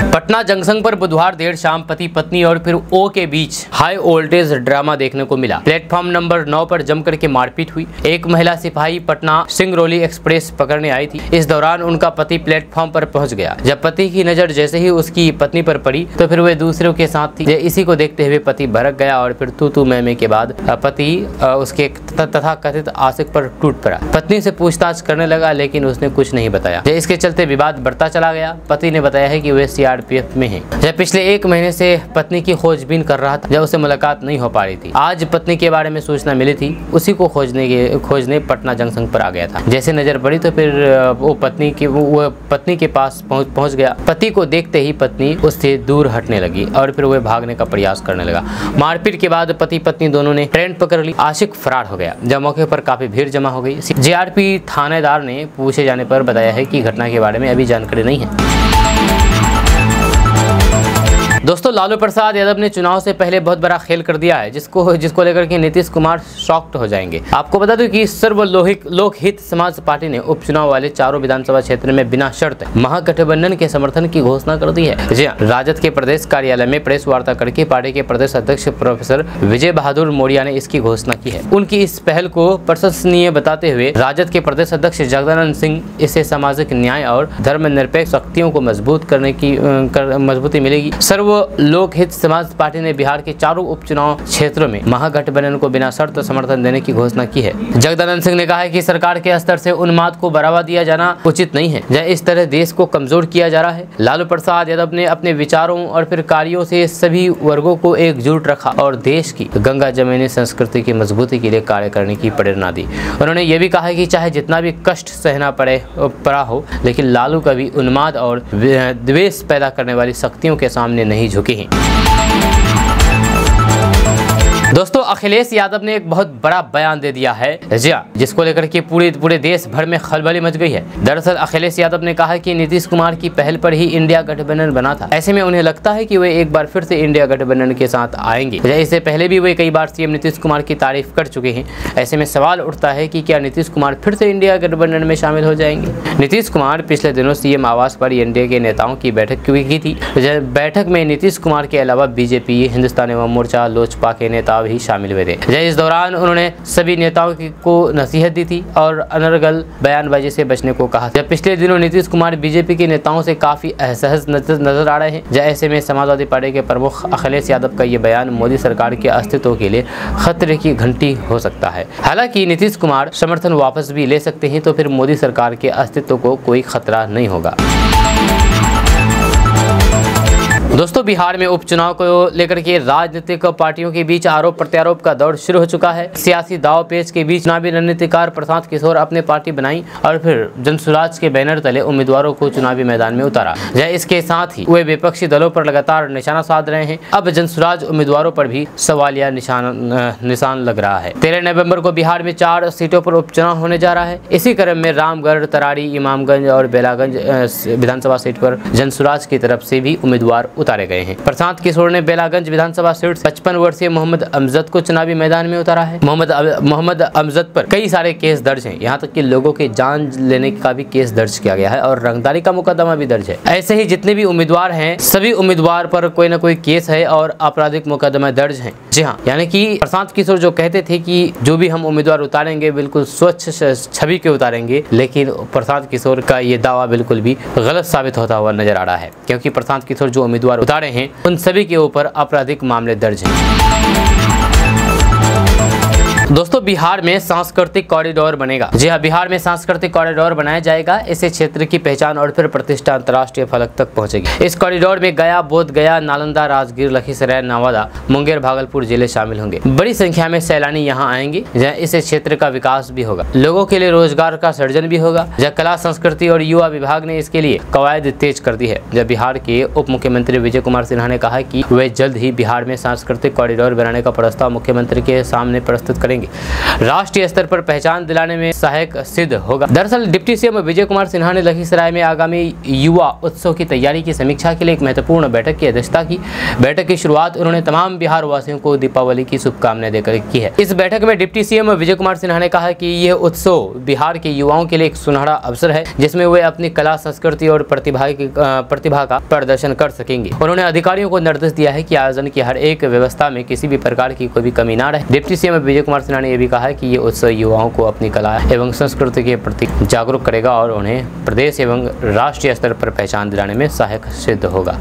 पटना जंक्शन पर बुधवार देर शाम पति पत्नी और फिर ओ के बीच हाई वोल्टेज ड्रामा देखने को मिला। प्लेटफॉर्म नंबर 9 पर जमकर के मारपीट हुई। एक महिला सिपाही पटना सिंगरौली एक्सप्रेस पकड़ने आई थी। इस दौरान उनका पति प्लेटफॉर्म पर पहुंच गया। जब पति की नजर जैसे ही उसकी पत्नी पर पड़ी तो फिर वे दूसरों के साथ थी। इसी को देखते हुए पति भड़क गया और फिर तू मैं के बाद पति उसके तथा कथित आशिक पर टूट पड़ा। पत्नी से पूछताछ करने लगा, लेकिन उसने कुछ नहीं बताया। इसके चलते विवाद बढ़ता चला गया। पति ने बताया है कि वे सीआरपीएफ में है। जब पिछले 1 महीने से पत्नी की खोजबीन कर रहा था, जब उसे मुलाकात नहीं हो पा रही थी। आज पत्नी के बारे में सूचना मिली थी, उसी को खोजने पटना जंक्शन पर आ गया था। जैसे नजर पड़ी तो फिर वो पत्नी के पास पहुंच गया। पति को देखते ही पत्नी उससे दूर हटने लगी और फिर वह भागने का प्रयास करने लगा। मारपीट के बाद पति पत्नी दोनों ने ट्रेन पकड़ ली। आशिक फरार हो गया। जब मौके पर काफी भीड़ जमा हो गई। जीआरपी थानेदार ने पूछे जाने पर बताया है कि घटना के बारे में अभी जानकारी नहीं है। दोस्तों लालू प्रसाद यादव ने चुनाव से पहले बहुत बड़ा खेल कर दिया है, जिसको लेकर के नीतीश कुमार शॉक्ड हो जाएंगे। आपको बता दूं कि सर्व लोकहित समाज पार्टी ने उपचुनाव वाले चारों विधानसभा क्षेत्र में बिना शर्त महागठबंधन के समर्थन की घोषणा कर दी है। जी हाँ, राजद के प्रदेश कार्यालय में प्रेस वार्ता करके पार्टी के प्रदेश अध्यक्ष प्रोफेसर विजय बहादुर मौर्य ने इसकी घोषणा की है। उनकी इस पहल को प्रशंसनीय बताते हुए राजद के प्रदेश अध्यक्ष जगदानंद सिंह, इससे सामाजिक न्याय और धर्मनिरपेक्ष शक्तियों को मजबूती मिलेगी। सर्व लोक हित समाज पार्टी ने बिहार के चारों उपचुनाव क्षेत्रों में महागठबंधन को बिना शर्त समर्थन देने की घोषणा की है। जगदानंद सिंह ने कहा है कि सरकार के स्तर से उन्माद को बढ़ावा दिया जाना उचित नहीं है, जहाँ इस तरह देश को कमजोर किया जा रहा है। लालू प्रसाद यादव ने अपने विचारों और फिर कार्यों से सभी वर्गों को एकजुट रखा और देश की गंगा जमीनी संस्कृति की मजबूती के लिए कार्य करने की प्रेरणा दी। उन्होंने ये भी कहा कि चाहे जितना भी कष्ट सहना पड़ा हो, लेकिन लालू कभी उन्माद और द्वेष पैदा करने वाली शक्तियों के सामने नहीं झुके हैं। दोस्तों, अखिलेश यादव ने एक बहुत बड़ा बयान दे दिया है जी हाँ, जिसको लेकर के पूरे देश भर में खलबली मच गई है। दरअसल अखिलेश यादव ने कहा कि नीतीश कुमार की पहल पर ही इंडिया गठबंधन बना था। ऐसे में उन्हें लगता है कि वे एक बार फिर से इंडिया गठबंधन के साथ आएंगे। इससे पहले भी वे कई बार सीएम नीतीश कुमार की तारीफ कर चुके हैं। ऐसे में सवाल उठता है कि क्या नीतीश कुमार फिर से इंडिया गठबंधन में शामिल हो जाएंगे। नीतीश कुमार पिछले दिनों सीएम आवास पर एनडीए के नेताओं की बैठक की थी। बैठक में नीतीश कुमार के अलावा बीजेपी, हिंदुस्तान एवं मोर्चा, लोजपा के नेता भी शामिल हुए थे। इस दौरान उन्होंने सभी नेताओं को नसीहत दी थी और अनर्गल बयानबाजी से बचने को कहा। जब पिछले दिनों नीतीश कुमार बीजेपी के नेताओं से काफी असहज नजर आ रहे हैं। ऐसे में समाजवादी पार्टी के प्रमुख अखिलेश यादव का ये बयान मोदी सरकार के अस्तित्व के लिए खतरे की घंटी हो सकता है। हालांकि नीतीश कुमार समर्थन वापस भी ले सकते हैं तो फिर मोदी सरकार के अस्तित्व को कोई खतरा नहीं होगा। दोस्तों, बिहार में उपचुनाव को लेकर के राजनीतिक पार्टियों के बीच आरोप प्रत्यारोप का दौर शुरू हो चुका है। सियासी दाव पेच के बीच चुनावी रणनीतिकार प्रशांत किशोर अपने पार्टी बनाई और फिर जनसुराज के बैनर तले उम्मीदवारों को चुनावी मैदान में उतारा। इसके साथ ही वे विपक्षी दलों पर लगातार निशाना साध रहे हैं। अब जनसुराज उम्मीदवारों पर भी सवालिया निशान लग रहा है। 13 नवंबर को बिहार में 4 सीटों पर उपचुनाव होने जा रहा है। इसी क्रम में रामगढ़, तरारी, इमामगंज और बेलागंज विधानसभा सीट पर जनसुराज की तरफ से भी उम्मीदवार उतारे गए हैं। प्रशांत किशोर ने बेलागंज विधानसभा सीट 55 वर्षीय मोहम्मद अमजद को चुनावी मैदान में उतारा है। मोहम्मद अमजद पर कई सारे केस दर्ज हैं। यहाँ तक कि लोगों के जान लेने का भी केस दर्ज किया गया है और रंगदारी का मुकदमा भी दर्ज है। ऐसे ही जितने भी उम्मीदवार हैं, सभी उम्मीदवार पर कोई न कोई केस है और आपराधिक मुकदमा दर्ज है। जी हाँ, यानी कि प्रशांत किशोर जो कहते थे कि जो भी हम उम्मीदवार उतारेंगे बिल्कुल स्वच्छ छवि के उतारेंगे, लेकिन प्रशांत किशोर का ये दावा बिल्कुल भी गलत साबित होता हुआ नजर आ रहा है, क्योंकि प्रशांत किशोर जो उम्मीदवार उतारे हैं उन सभी के ऊपर आपराधिक मामले दर्ज हैं। दोस्तों, बिहार में सांस्कृतिक कॉरिडोर बनेगा। जी हाँ, बिहार में सांस्कृतिक कॉरिडोर बनाया जाएगा। इससे क्षेत्र की पहचान और फिर प्रतिष्ठा अंतर्राष्ट्रीय फलक तक पहुंचेगी। इस कॉरिडोर में गया, बोधगया, नालंदा, राजगीर, लखीसराय, नवादा, मुंगेर, भागलपुर जिले शामिल होंगे। बड़ी संख्या में सैलानी यहाँ आएंगे। जहाँ इस क्षेत्र का विकास भी होगा, लोगों के लिए रोजगार का सृजन भी होगा। जहाँ कला, संस्कृति और युवा विभाग ने इसके लिए कवायद तेज कर दी है। जब बिहार के उप मुख्यमंत्री विजय कुमार सिन्हा ने कहा कि वे जल्द ही बिहार में सांस्कृतिक कॉरिडोर बनाने का प्रस्ताव मुख्यमंत्री के सामने प्रस्तुत करेंगे। राष्ट्रीय स्तर पर पहचान दिलाने में सहायक सिद्ध होगा। दरअसल डिप्टी सीएम विजय कुमार सिन्हा ने लखीसराय में आगामी युवा उत्सव की तैयारी की समीक्षा के लिए एक महत्वपूर्ण बैठक की अध्यक्षता की। बैठक की शुरुआत उन्होंने तमाम बिहार वासियों को दीपावली की शुभकामनाएं देकर की है। इस बैठक में डिप्टी सीएम विजय कुमार सिन्हा ने कहा कि यह उत्सव बिहार के युवाओं के लिए एक सुनहरा अवसर है, जिसमें वे अपनी कला, संस्कृति और प्रतिभा का प्रदर्शन कर सकेंगे। उन्होंने अधिकारियों को निर्देश दिया है कि आयोजन की हर एक व्यवस्था में किसी भी प्रकार की कोई भी कमी न रहे। डिप्टी सीएम विजय कुमार सिन्हा ने यह भी कहा कि ये उत्सव युवाओं को अपनी कला एवं संस्कृति के प्रति जागरूक करेगा और उन्हें प्रदेश एवं राष्ट्रीय स्तर पर पहचान दिलाने में सहायक सिद्ध होगा।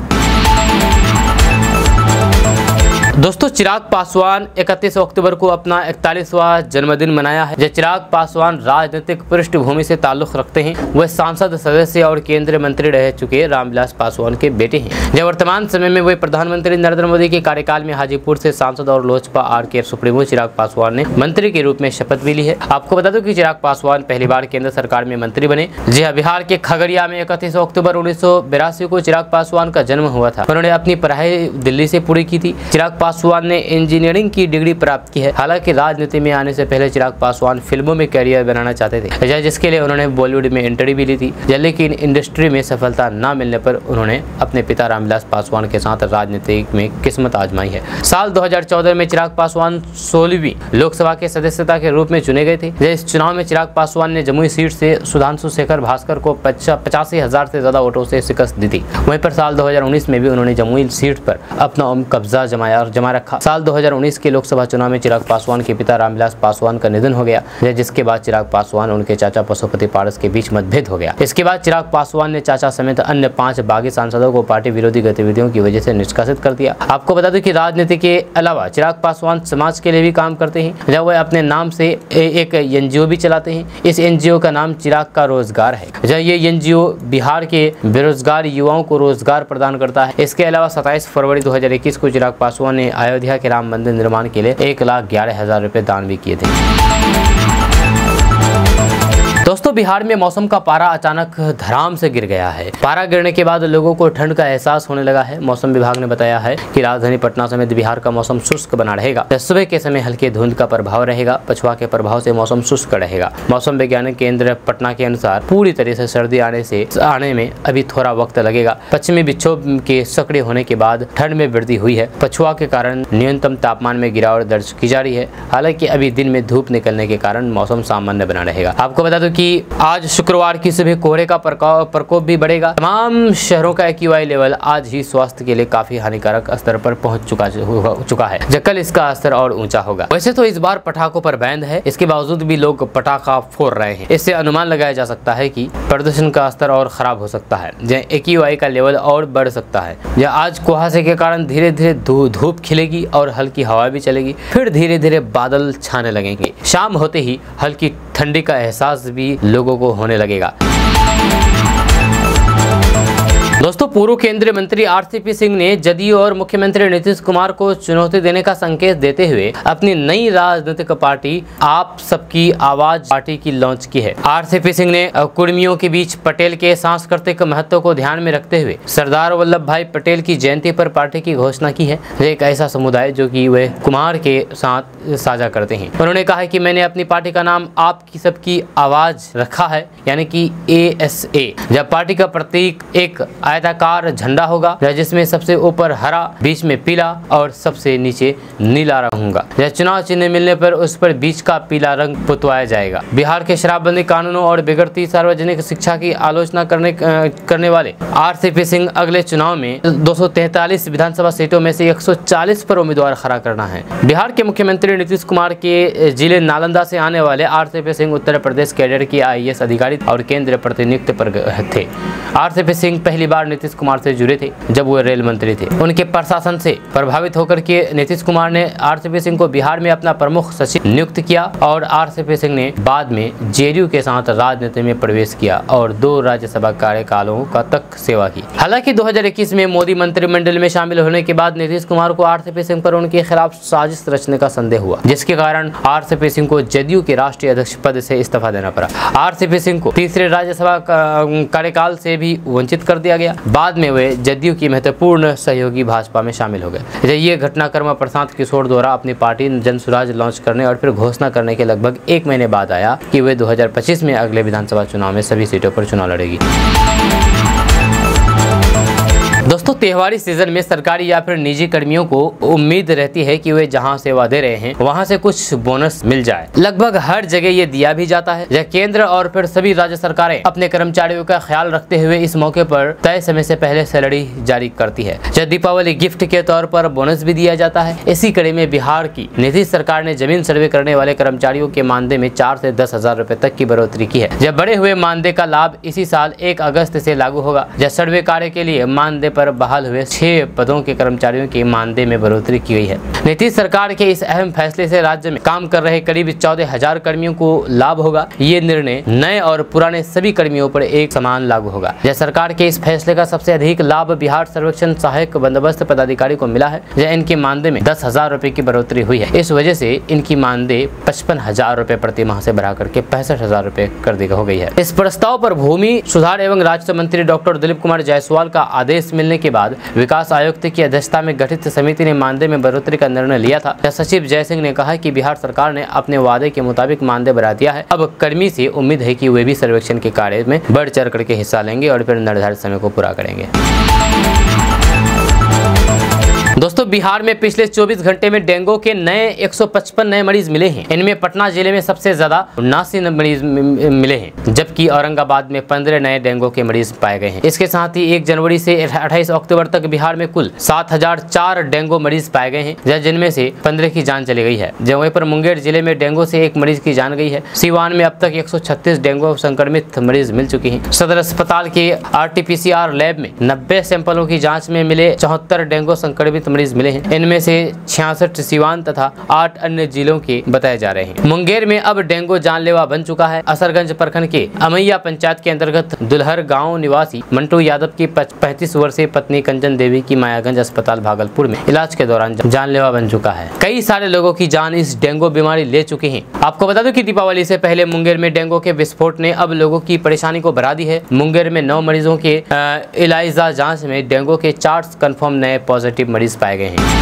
दोस्तों, चिराग पासवान 31 अक्टूबर को अपना 41वां जन्मदिन मनाया है। जब चिराग पासवान राजनीतिक पृष्ठभूमि से ताल्लुक रखते हैं, वह सांसद, सदस्य और केंद्रीय मंत्री रह चुके रामविलास पासवान के बेटे हैं। जब वर्तमान समय में वे प्रधानमंत्री नरेंद्र मोदी के कार्यकाल में हाजीपुर से सांसद और लोजपा आर के सुप्रीमो चिराग पासवान ने मंत्री के रूप में शपथ भी ली है। आपको बता दूं कि चिराग पासवान पहली बार केंद्र सरकार में मंत्री बने। जी हाँ, बिहार के खगड़िया में 31 अक्टूबर 1982 को चिराग पासवान का जन्म हुआ था। उन्होंने अपनी पढ़ाई दिल्ली से पूरी की थी। चिराग पासवान ने इंजीनियरिंग की डिग्री प्राप्त की है। हालांकि राजनीति में आने से पहले चिराग पासवान फिल्मों में कैरियर बनाना चाहते थे, जिसके लिए उन्होंने बॉलीवुड में एंट्री भी ली थी। लेकिन इंडस्ट्री में सफलता न मिलने पर उन्होंने अपने पिता रामविलास पासवान के साथ राजनीति में किस्मत आजमाई है। साल 2014 में चिराग पासवान 16वीं लोकसभा के सदस्यता के रूप में चुने गए थे। इस चुनाव में चिराग पासवान ने जमुई सीट से सुधांशु शेखर भास्कर को 85,000 से ज्यादा वोटों से शिकस्त दी थी। वहीं पर साल 2019 में भी उन्होंने जमुई सीट पर अपना कब्जा जमा रखा। साल 2019 के लोकसभा चुनाव में चिराग पासवान के पिता रामविलास पासवान का निधन हो गया, जिसके बाद चिराग पासवान और उनके चाचा पशुपति पारस के बीच मतभेद हो गया। इसके बाद चिराग पासवान ने चाचा समेत अन्य 5 बागी सांसदों को पार्टी विरोधी गतिविधियों की वजह से निष्कासित कर दिया। आपको बता दें कि राजनीति के अलावा चिराग पासवान समाज के लिए भी काम करते हैं, जब वह अपने नाम से एक एनजीओ भी चलाते हैं। इस एनजीओ का नाम चिराग का रोजगार है। जब ये एनजीओ बिहार के बेरोजगार युवाओं को रोजगार प्रदान करता है। इसके अलावा 27 फरवरी 2021 को चिराग पासवान ने अयोध्या के राम मंदिर निर्माण के लिए 1,11,000 रुपए दान भी किए थे। दोस्तों, बिहार में मौसम का पारा अचानक धड़ाम से गिर गया है। पारा गिरने के बाद लोगों को ठंड का एहसास होने लगा है। मौसम विभाग ने बताया है कि राजधानी पटना समेत बिहार का मौसम शुष्क बना रहेगा। सुबह के समय हल्के धुंध का प्रभाव रहेगा। पछुआ के प्रभाव से मौसम शुष्क रहेगा। मौसम वैज्ञानिक केंद्र पटना के अनुसार पूरी तरह से सर्दी आने में अभी थोड़ा वक्त लगेगा। पश्चिमी विक्षोभ के सक्रिय होने के बाद ठंड में वृद्धि हुई है। पछुआ के कारण न्यूनतम तापमान में गिरावट दर्ज की जा रही है। हालांकि अभी दिन में धूप निकलने के कारण मौसम सामान्य बना रहेगा। आपको बता दूं कि आज शुक्रवार की सुबह कोहरे का प्रकोप भी बढ़ेगा। तमाम शहरों का एक्यूआई लेवल आज ही स्वास्थ्य के लिए काफी हानिकारक स्तर पर पहुंच चुका है, जब कल इसका स्तर और ऊंचा होगा। वैसे तो इस बार पटाखों पर बैन है, इसके बावजूद भी लोग पटाखा फोड़ रहे हैं। इससे अनुमान लगाया जा सकता है कि प्रदूषण का स्तर और खराब हो सकता है, एक्यूआई का लेवल और बढ़ सकता है। आज कुहासे के कारण धीरे धीरे धूप खिलेगी और हल्की हवा भी चलेगी, फिर धीरे धीरे बादल छाने लगेंगे। शाम होते ही हल्की ठंडी का एहसास भी लोगों को होने लगेगा। दोस्तों, पूर्व केंद्रीय मंत्री आरसीपी सिंह ने जदयू और मुख्यमंत्री नीतीश कुमार को चुनौती देने का संकेत देते हुए अपनी नई राजनीतिक पार्टी आप सबकी आवाज पार्टी की लॉन्च की है। आरसीपी सिंह ने कुर्मियों के बीच पटेल के सांस्कृतिक महत्व को ध्यान में रखते हुए सरदार वल्लभ भाई पटेल की जयंती पर पार्टी की घोषणा की है। एक ऐसा समुदाय जो कि वे कुमार के साथ साझा करते हैं। उन्होंने कहा है कि मैंने अपनी पार्टी का नाम आपकी सबकी आवाज रखा है, यानी कि ASA। जब पार्टी का प्रतीक एक आयताकार झंडा होगा, जिसमें सबसे ऊपर हरा, बीच में पीला और सबसे नीचे नीला रंग होगा। यह चुनाव चिन्ह मिलने पर उस पर बीच का पीला रंग पुतवाया जाएगा। बिहार के शराबबंदी कानूनों और बिगड़ती सार्वजनिक शिक्षा की आलोचना करने वाले आरसीपी सिंह अगले चुनाव में 243 विधानसभा सीटों में से 140 पर उम्मीदवार खड़ा करना है। बिहार के मुख्यमंत्री नीतीश कुमार के जिले नालंदा से आने वाले आरसीपी सिंह उत्तर प्रदेश कैडर के IAS अधिकारी और केंद्रीय प्रतिनियुक्त पर थे। आरसीपी सिंह पहली बार नीतीश कुमार से जुड़े थे जब वो रेल मंत्री थे। उनके प्रशासन से प्रभावित होकर के नीतीश कुमार ने आरसीपी सिंह को बिहार में अपना प्रमुख सचिव नियुक्त किया और आरसीपी सिंह ने बाद में जेडीयू के साथ राजनीति में प्रवेश किया और 2 राज्यसभा कार्यकालों का तक सेवा की। हालांकि 2021 में मोदी मंत्रिमंडल में शामिल होने के बाद नीतीश कुमार को आरसीपी सिंह पर उनके खिलाफ साजिश रचने का संदेह हुआ, जिसके कारण आरसीपी सिंह को जदयू के राष्ट्रीय अध्यक्ष पद से इस्तीफा देना पड़ा। आरसीपी सिंह को तीसरे राज्यसभा कार्यकाल से भी वंचित कर दिया गया। बाद में वे जदयू की महत्वपूर्ण सहयोगी भाजपा में शामिल हो गए। ये घटनाक्रम प्रशांत किशोर द्वारा अपनी पार्टी जनसुराज लॉन्च करने और फिर घोषणा करने के लगभग 1 महीने बाद आया कि वे 2025 में अगले विधानसभा चुनाव में सभी सीटों पर चुनाव लड़ेगी। दोस्तों, त्योहारी सीजन में सरकारी या फिर निजी कर्मियों को उम्मीद रहती है कि वे जहां सेवा दे रहे हैं वहां से कुछ बोनस मिल जाए। लगभग हर जगह ये दिया भी जाता है। यह केंद्र और फिर सभी राज्य सरकारें अपने कर्मचारियों का ख्याल रखते हुए इस मौके पर तय समय से पहले सैलरी जारी करती है। जब दीपावली गिफ्ट के तौर पर बोनस भी दिया जाता है। इसी कड़ी में बिहार की नीतीश सरकार ने जमीन सर्वे करने वाले कर्मचारियों के मानदेय में 4 से 10,000 रुपए तक की बढ़ोतरी की है। जब बढ़े हुए मानदेय का लाभ इसी साल 1 अगस्त से लागू होगा। जब सर्वे कार्य के लिए मानदेय पर बहाल हुए 6 पदों के कर्मचारियों के मानदेय में बढ़ोतरी की गई है। नीतीश सरकार के इस अहम फैसले से राज्य में काम कर रहे करीब 14,000 कर्मियों को लाभ होगा। ये निर्णय नए और पुराने सभी कर्मियों पर एक समान लागू होगा। यह सरकार के इस फैसले का सबसे अधिक लाभ बिहार सर्वेक्षण सहायक बंदोबस्त पदाधिकारी को मिला है। यह इनके मानदेय में 10,000 रुपए की बढ़ोतरी हुई है। इस वजह से इनकी मानदेय 55,000 रुपए प्रति माह से बढ़ा करके 65,000 रुपए कर दी हो गई है। इस प्रस्ताव पर भूमि सुधार एवं राजस्व मंत्री डॉक्टर दिलीप कुमार जायसवाल का आदेश मिलने के बाद विकास आयुक्त की अध्यक्षता में गठित समिति ने मानदेय में बढ़ोतरी का निर्णय लिया था। सचिव जय सिंह ने कहा कि बिहार सरकार ने अपने वादे के मुताबिक मानदेय बढ़ा दिया है। अब कर्मी से उम्मीद है कि वे भी सर्वेक्षण के कार्य में बढ़ चढ़ करके हिस्सा लेंगे और फिर निर्धारित समय को पूरा करेंगे। दोस्तों बिहार में पिछले 24 घंटे में डेंगू के नए 155 नए मरीज मिले हैं। इनमें पटना जिले में सबसे ज्यादा 79 मरीज मिले हैं, जबकि औरंगाबाद में 15 नए डेंगू के मरीज पाए गए हैं। इसके साथ ही 1 जनवरी से 28 अक्टूबर तक बिहार में कुल 7004 डेंगू मरीज पाए गए हैं, जिनमें से 15 की जान चली गई है। वहीं पर मुंगेर जिले में डेंगू से 1 मरीज की जान गई है। सीवान में अब तक 136 डेंगू संक्रमित मरीज मिल चुके हैं। सदर अस्पताल के RT-PCR लैब में 90 सैंपलों की जांच में मिले 74 डेंगू संक्रमित मरीज मिले हैं। इनमें से 66 सीवान तथा 8 अन्य जिलों के बताए जा रहे हैं। मुंगेर में अब डेंगू जानलेवा बन चुका है। असरगंज प्रखंड के अमैया पंचायत के अंतर्गत दुल्हर गांव निवासी मंटू यादव की 35 वर्षीय पत्नी कंचन देवी की मायागंज अस्पताल भागलपुर में इलाज के दौरान जानलेवा बन चुका है। कई सारे लोगों की जान इस डेंगू बीमारी ले चुके हैं। आपको बता दो कि दीपावली से पहले मुंगेर में डेंगू के विस्फोट ने अब लोगों की परेशानी को बढ़ा दी है। मुंगेर में 9 मरीजों के इलाजा जांच में डेंगू के 4 कंफर्म नए पॉजिटिव मरीज पाए गए हैं।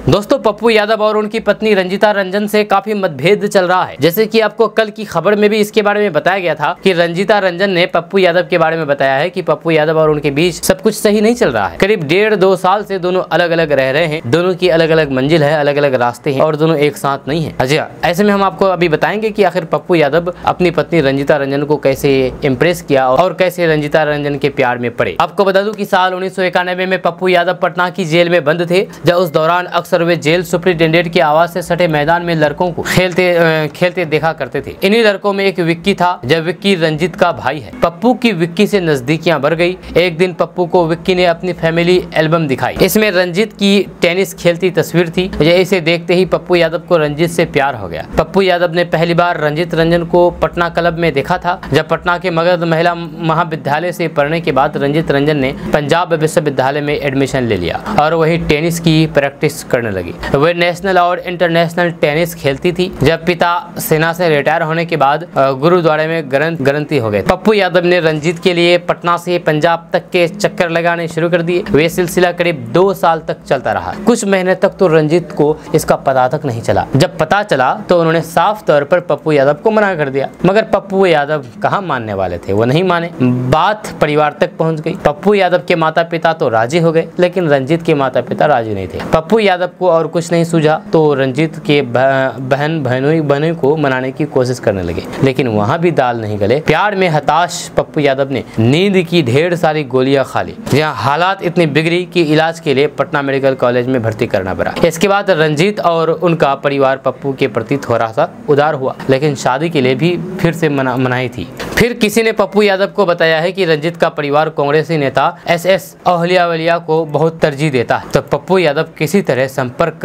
दोस्तों पप्पू यादव और उनकी पत्नी रंजीता रंजन से काफी मतभेद चल रहा है। जैसे कि आपको कल की खबर में भी इसके बारे में बताया गया था कि रंजीता रंजन ने पप्पू यादव के बारे में बताया है कि पप्पू यादव और उनके बीच सब कुछ सही नहीं चल रहा है। करीब 1.5-2 साल से दोनों अलग अलग रह रहे हैं। दोनों की अलग अलग मंजिल है, अलग अलग रास्ते हैं और दोनों एक साथ नहीं है। अच्छा, ऐसे में हम आपको अभी बताएंगे कि आखिर पप्पू यादव अपनी पत्नी रंजीता रंजन को कैसे इम्प्रेस किया और कैसे रंजीता रंजन के प्यार में पड़े। आपको बता दूं कि साल 1991 में पप्पू यादव पटना की जेल में बंद थे। जब उस दौरान अक्सर वे जेल सुपरिटेंडेंट की आवाज से सटे मैदान में लड़कों को खेलते देखा करते थे। इन्हीं लड़कों में एक विक्की था। जब विक्की रंजीत का भाई है। पप्पू की विक्की से नजदीकियां बढ़ गई। एक दिन पप्पू को विक्की ने अपनी फैमिली एल्बम दिखाई। इसमें रंजीत की टेनिस खेलती तस्वीर थी। इसे देखते ही पप्पू यादव को रंजीत से प्यार हो गया। पप्पू यादव ने पहली बार रंजीत रंजन को पटना क्लब में देखा था। जब पटना के मगध महिला महाविद्यालय से पढ़ने के बाद रंजीत रंजन ने पंजाब विश्वविद्यालय में एडमिशन ले लिया और वही टेनिस की प्रैक्टिस करने लगी। वे नेशनल और इंटरनेशनल टेनिस खेलती थी। जब पिता सेना से रिटायर होने के बाद गुरुद्वारे में ग्रंथी हो गए। पप्पू यादव ने रंजीत के लिए पटना से पंजाब तक के चक्कर लगाने शुरू कर दिए। वे सिलसिला करीब 2 साल तक चलता रहा। कुछ महीने तक तो रंजीत को इसका पता तक नहीं चला। जब पता चला तो उन्होंने साफ तौर पर पप्पू यादव को मना कर दिया, मगर पप्पू यादव कहाँ मानने वाले थे, वो नहीं माने। बात परिवार तक पहुंच गई। पप्पू यादव के माता पिता तो राजी हो गए, लेकिन रंजीत के माता पिता राजी नहीं थे। पप्पू यादव को और कुछ नहीं सूझा तो रंजीत के बहनों को मनाने की कोशिश करने लगे, लेकिन वहां भी दाल नहीं गले। प्यार में हताश पप्पू यादव ने नींद की ढेर सारी गोलियां खा ली। जहाँ हालात इतनी बिगड़ी कि इलाज के लिए पटना मेडिकल कॉलेज में भर्ती करना पड़ा। इसके बाद रंजीत और उनका परिवार पप्पू के प्रति थोड़ा सा उदार हुआ, लेकिन शादी के लिए भी फिर से मनाही थी। फिर किसी ने पप्पू यादव को बताया है कि रंजीत का परिवार कांग्रेसी नेता SS अहल्यावलिया को बहुत तरजीह देता है। तो पप्पू यादव किसी तरह संपर्क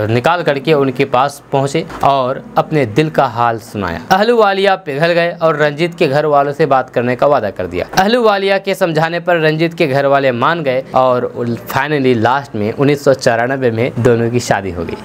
निकाल करके उनके पास पहुंचे और अपने दिल का हाल सुनाया। अहलूवालिया पिघल गए और रंजीत के घर वालों से बात करने का वादा कर दिया। अहलूवालिया के समझाने पर रंजीत के घर वाले मान गए और फाइनली लास्ट में 1994 में दोनों की शादी हो गई।